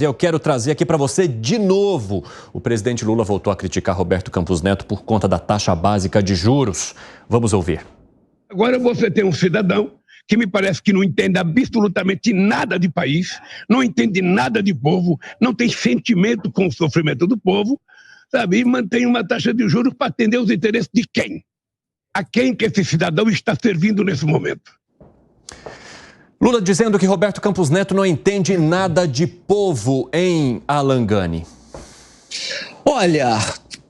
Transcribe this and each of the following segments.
Eu quero trazer aqui para você de novo. O presidente Lula voltou a criticar Roberto Campos Neto por conta da taxa básica de juros. Vamos ouvir. Agora você tem um cidadão que me parece que não entende absolutamente nada de país, não entende nada de povo, não tem sentimento com o sofrimento do povo, sabe? E mantém uma taxa de juros para atender os interesses de quem? A quem que esse cidadão está servindo nesse momento? Lula dizendo que Roberto Campos Neto não entende nada de povo em Alangani. Olha,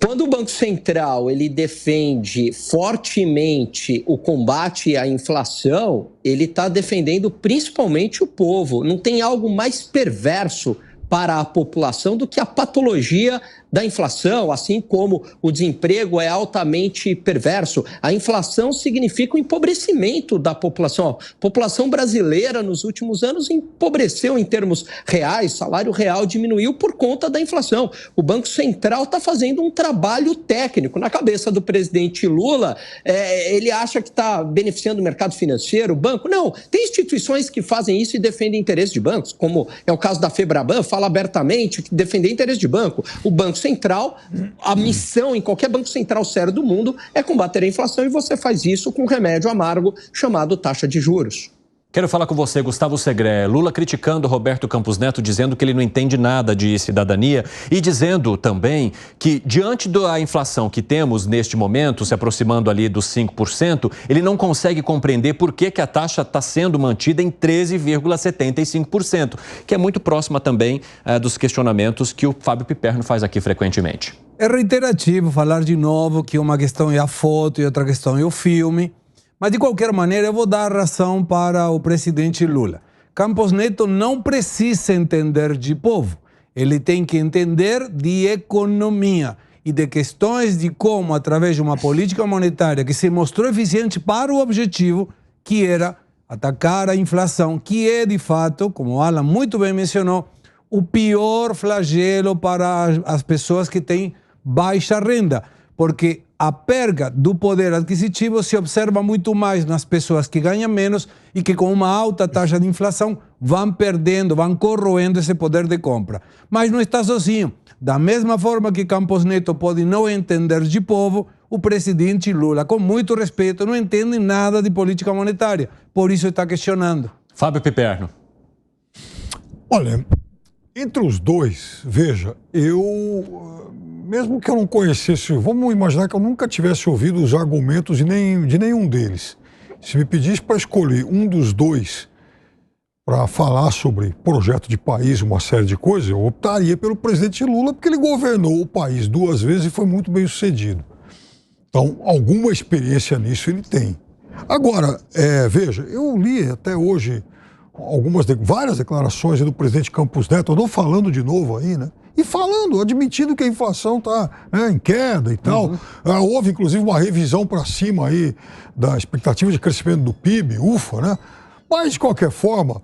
quando o Banco Central ele defende fortemente o combate à inflação, ele está defendendo principalmente o povo. Não tem algo mais perverso para a população do que a patologia da inflação, assim como o desemprego é altamente perverso. A inflação significa o empobrecimento da população. A população brasileira, nos últimos anos, empobreceu em termos reais, salário real diminuiu por conta da inflação. O Banco Central está fazendo um trabalho técnico. Na cabeça do presidente Lula, ele acha que está beneficiando o mercado financeiro, o banco. Não, tem instituições que fazem isso e defendem interesses de bancos, como é o caso da Febraban, fala abertamente que defender interesse de banco. O Banco Central, a missão em qualquer banco central sério do mundo é combater a inflação e você faz isso com um remédio amargo chamado taxa de juros. Quero falar com você, Gustavo Segré. Lula criticando Roberto Campos Neto, dizendo que ele não entende nada de cidadania e dizendo também que, diante da inflação que temos neste momento, se aproximando ali dos 5%, ele não consegue compreender por que a taxa está sendo mantida em 13,75%, que é muito próxima também dos questionamentos que o Fábio Piperno faz aqui frequentemente. É reiterativo falar de novo que uma questão é a foto e outra questão é o filme. Mas, de qualquer maneira, eu vou dar razão para o presidente Lula. Campos Neto não precisa entender de povo. Ele tem que entender de economia e de questões de como, através de uma política monetária que se mostrou eficiente para o objetivo, que era atacar a inflação, que é, de fato, como o Alan muito bem mencionou, o pior flagelo para as pessoas que têm baixa renda. Porque a perda do poder adquisitivo se observa muito mais nas pessoas que ganham menos e que com uma alta taxa de inflação vão perdendo, vão corroendo esse poder de compra. Mas não está sozinho. Da mesma forma que Campos Neto pode não entender de povo, o presidente Lula, com muito respeito, não entende nada de política monetária. Por isso está questionando. Fábio Piperno. Olha, entre os dois, veja, mesmo que eu não conhecesse, vamos imaginar que eu nunca tivesse ouvido os argumentos de nenhum deles. Se me pedisse para escolher um dos dois para falar sobre projeto de país, uma série de coisas, eu optaria pelo presidente Lula, porque ele governou o país 2 vezes e foi muito bem sucedido. Então, alguma experiência nisso ele tem. Agora, veja, eu li até hoje várias declarações do presidente Campos Neto, eu estou falando de novo aí, né? E admitindo que a inflação está em queda e tal. Houve, inclusive, uma revisão para cima aí da expectativa de crescimento do PIB, ufa, né? Mas, de qualquer forma,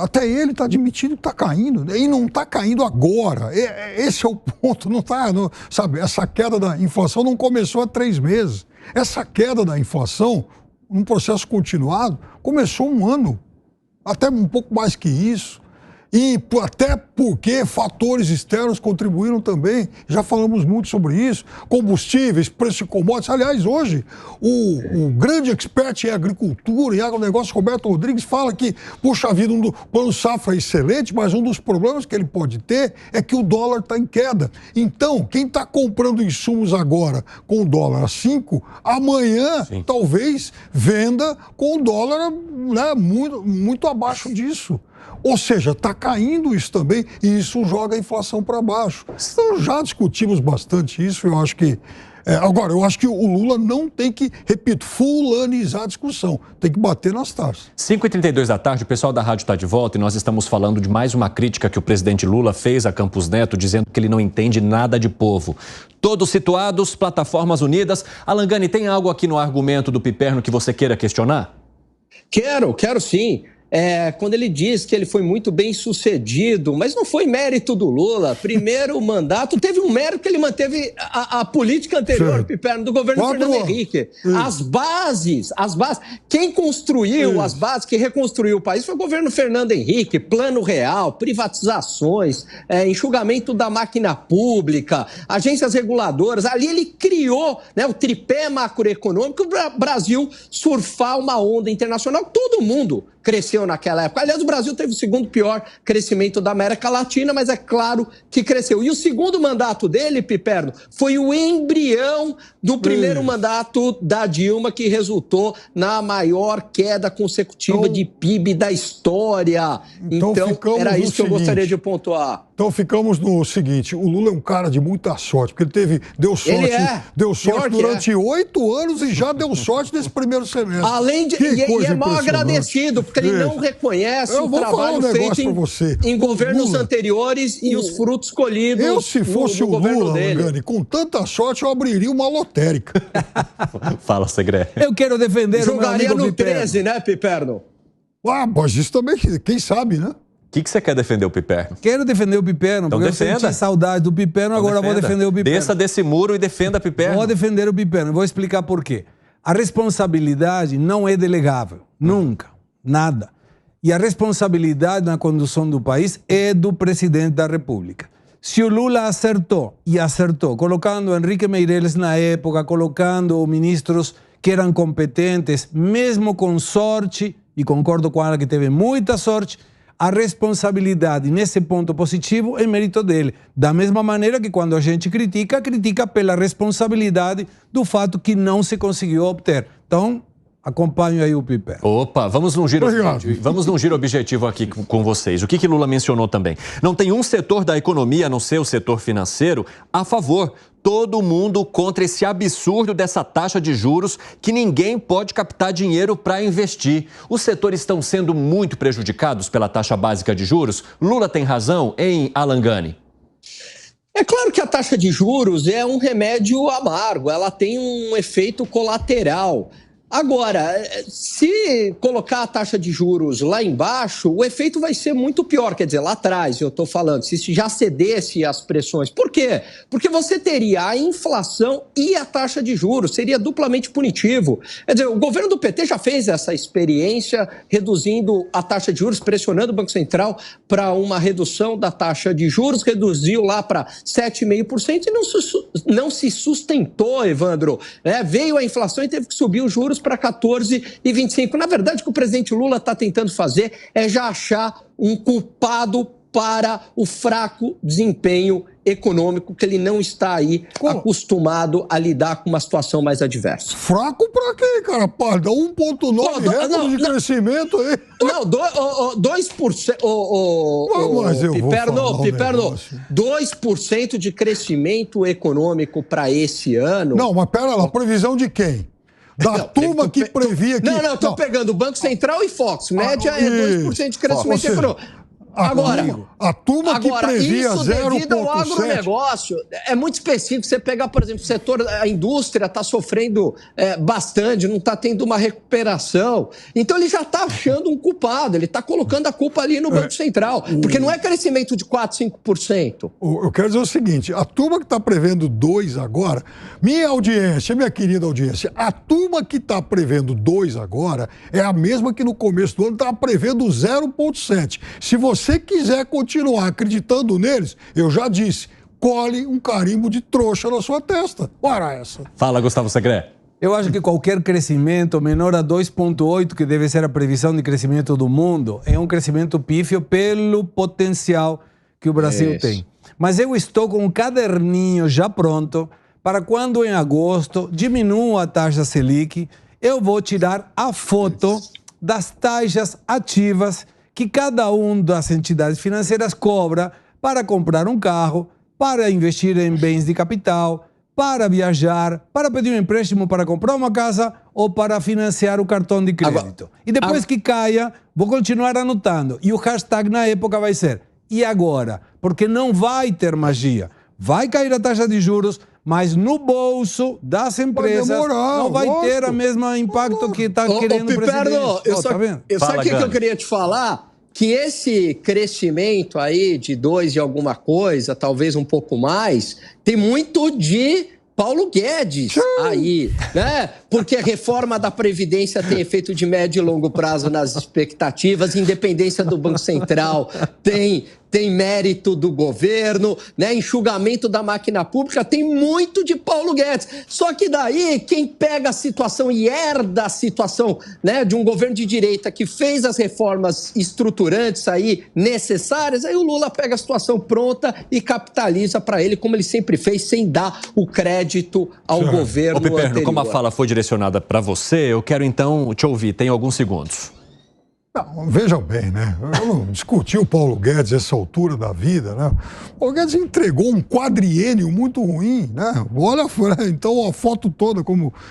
até ele está admitindo que está caindo, né? E não está caindo agora. Esse é o ponto, não está, sabe? Essa queda da inflação não começou há 3 meses. Essa queda da inflação, num processo continuado, começou 1 ano, até um pouco mais que isso. E até porque fatores externos contribuíram também, já falamos muito sobre isso, combustíveis, preço de commodities. Aliás, hoje, o grande expert em agricultura e agronegócio, Roberto Rodrigues, fala que, puxa vida, o plano safra é excelente, mas um dos problemas que ele pode ter é que o dólar está em queda. Então, quem está comprando insumos agora com o dólar a 5, amanhã, sim, talvez venda com o dólar, né, muito abaixo disso. Ou seja, está caindo isso também e isso joga a inflação para baixo. Então, já discutimos bastante isso, eu acho que... Agora, eu acho que o Lula não tem que, repito, fulanizar a discussão, tem que bater nas taxas. 5h32 da tarde, o pessoal da rádio está de volta e nós estamos falando de mais uma crítica que o presidente Lula fez a Campos Neto, dizendo que ele não entende nada de povo. Todos situados, plataformas unidas. Alangani, tem algo aqui no argumento do Piperno que você queira questionar? Quero sim. quando ele diz que ele foi muito bem sucedido, mas não foi mérito do Lula. Primeiro mandato, teve um mérito que ele manteve a política anterior, Piperno, do governo Fernando Henrique. As bases, quem construiu as bases, quem reconstruiu o país foi o governo Fernando Henrique, plano real, privatizações, enxugamento da máquina pública, agências reguladoras. Ali ele criou, né, o tripé macroeconômico para o Brasil surfar uma onda internacional. Todo mundo cresceu naquela época. Aliás, o Brasil teve o segundo pior crescimento da América Latina, mas é claro que cresceu. E o segundo mandato dele, Piperno, foi o embrião do primeiro mandato da Dilma, que resultou na maior queda consecutiva de PIB da história. Então era isso que eu gostaria de pontuar. Então ficamos no seguinte, o Lula é um cara de muita sorte, porque ele deu sorte durante 8 anos e já deu sorte nesse primeiro semestre. Além de, e é mal agradecido, porque ele não reconhece o trabalho feito em governos anteriores e os frutos colhidos. Se fosse o Lula, Mangani, com tanta sorte, eu abriria uma lotérica. Fala, Segré. Eu quero defender Jogaria no 13, né, Piperno? Mas isso também, quem sabe, né? O que você quer defender o Piperno? Quero defender o Piperno, então porque eu senti saudade do Piperno, agora vou defender o Piperno. Desça desse muro e defenda o Piperno. Vou defender o Piperno, vou explicar por quê. A responsabilidade não é delegável, nunca, nada. E a responsabilidade na condução do país é do presidente da República. Se o Lula acertou, colocando Henrique Meirelles na época, colocando ministros que eram competentes, mesmo com sorte, e concordo com ela que teve muita sorte, a responsabilidade nesse ponto positivo é mérito dele. Da mesma maneira que quando a gente critica pela responsabilidade do fato que não se conseguiu obter. Então, acompanho aí o Piperno. Opa, vamos num giro objetivo aqui com vocês. O que Lula mencionou também? Não tem um setor da economia, a não ser o setor financeiro, a favor. Todo mundo contra esse absurdo dessa taxa de juros que ninguém pode captar dinheiro para investir. Os setores estão sendo muito prejudicados pela taxa básica de juros? Lula tem razão, hein, Alan Gani? É claro que a taxa de juros é um remédio amargo, ela tem um efeito colateral. Agora, se colocar a taxa de juros lá embaixo, o efeito vai ser muito pior. Quer dizer, lá atrás, eu estou falando, se já cedesse as pressões. Por quê? Porque você teria a inflação e a taxa de juros, seria duplamente punitivo. Quer dizer, o governo do PT já fez essa experiência, reduzindo a taxa de juros, pressionando o Banco Central para uma redução da taxa de juros, reduziu lá para 7,5% e não se sustentou, Evandro. Veio a inflação e teve que subir os juros para 14,25. Na verdade, o que o presidente Lula está tentando fazer é já achar um culpado para o fraco desempenho econômico, que ele não está aí acostumado a lidar com uma situação mais adversa. Fraco para quê, cara? Dá 1,9 recorde de crescimento aí. Não, 2%. Piperno, 2% de crescimento econômico para esse ano. Não, mas pera lá, previsão de quem? Da turma que previa que... Não, estou pegando o Banco Central e Fox. Média é 2% de crescimento econômico. Agora, a turma que previa 0,7... devido ao agronegócio, é muito específico. Você pegar, por exemplo, o setor, a indústria está sofrendo bastante, não está tendo uma recuperação. Então, ele já está achando um culpado, ele está colocando a culpa ali no Banco Central, porque não é crescimento de 4%, 5%. Eu quero dizer o seguinte, a turma que está prevendo 2 agora, minha querida audiência, a turma que está prevendo 2 agora é a mesma que no começo do ano estava prevendo 0,7. Se você quiser continuar acreditando neles, eu já disse, cole um carimbo de trouxa na sua testa. Para essa. Fala, Gustavo Segré. Eu acho que qualquer crescimento menor a 2,8, que deve ser a previsão de crescimento do mundo, é um crescimento pífio pelo potencial que o Brasil tem. Mas eu estou com um caderninho já pronto para quando em agosto diminua a taxa Selic, eu vou tirar a foto das taxas ativas que cada uma das entidades financeiras cobra para comprar um carro, para investir em bens de capital, para viajar, para pedir um empréstimo para comprar uma casa ou para financiar o cartão de crédito. E depois que caia, vou continuar anotando. E o hashtag na época vai ser "e agora?", porque não vai ter magia. Vai cair a taxa de juros, mas no bolso das empresas não vai ter o mesmo impacto que está querendo o presidente. Sabe o que eu queria te falar? Que esse crescimento aí de 2 e alguma coisa, talvez um pouco mais, tem muito de Paulo Guedes aí, né? Porque a reforma da Previdência tem efeito de médio e longo prazo nas expectativas, independência do Banco Central tem mérito do governo, né? Enxugamento da máquina pública, tem muito de Paulo Guedes. Só que daí, quem pega a situação e herda a situação, né, de um governo de direita que fez as reformas estruturantes aí, necessárias, aí o Lula pega a situação pronta e capitaliza para ele, como ele sempre fez, sem dar o crédito ao governo anterior. Como a fala foi direcionada para você, eu quero então te ouvir, tem alguns segundos. Não, vejam bem, né? Eu não discuti o Paulo Guedes a essa altura da vida, né? O Paulo Guedes entregou um quadriênio muito ruim, né? Olha então a foto toda,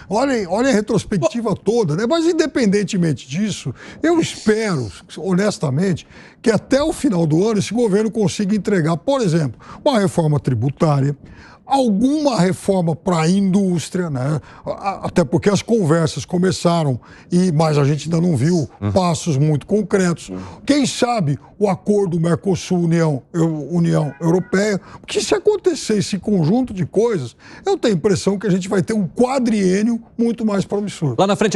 olha a retrospectiva toda, né? Mas independentemente disso, eu espero, honestamente, que até o final do ano esse governo consiga entregar, por exemplo, uma reforma tributária, alguma reforma para a indústria, né? Até porque as conversas começaram, mas a gente ainda não viu passos muito concretos. Quem sabe o acordo Mercosul-União Europeia, porque se acontecer esse conjunto de coisas, eu tenho a impressão que a gente vai ter um quadriênio muito mais promissor. Lá na frente a gente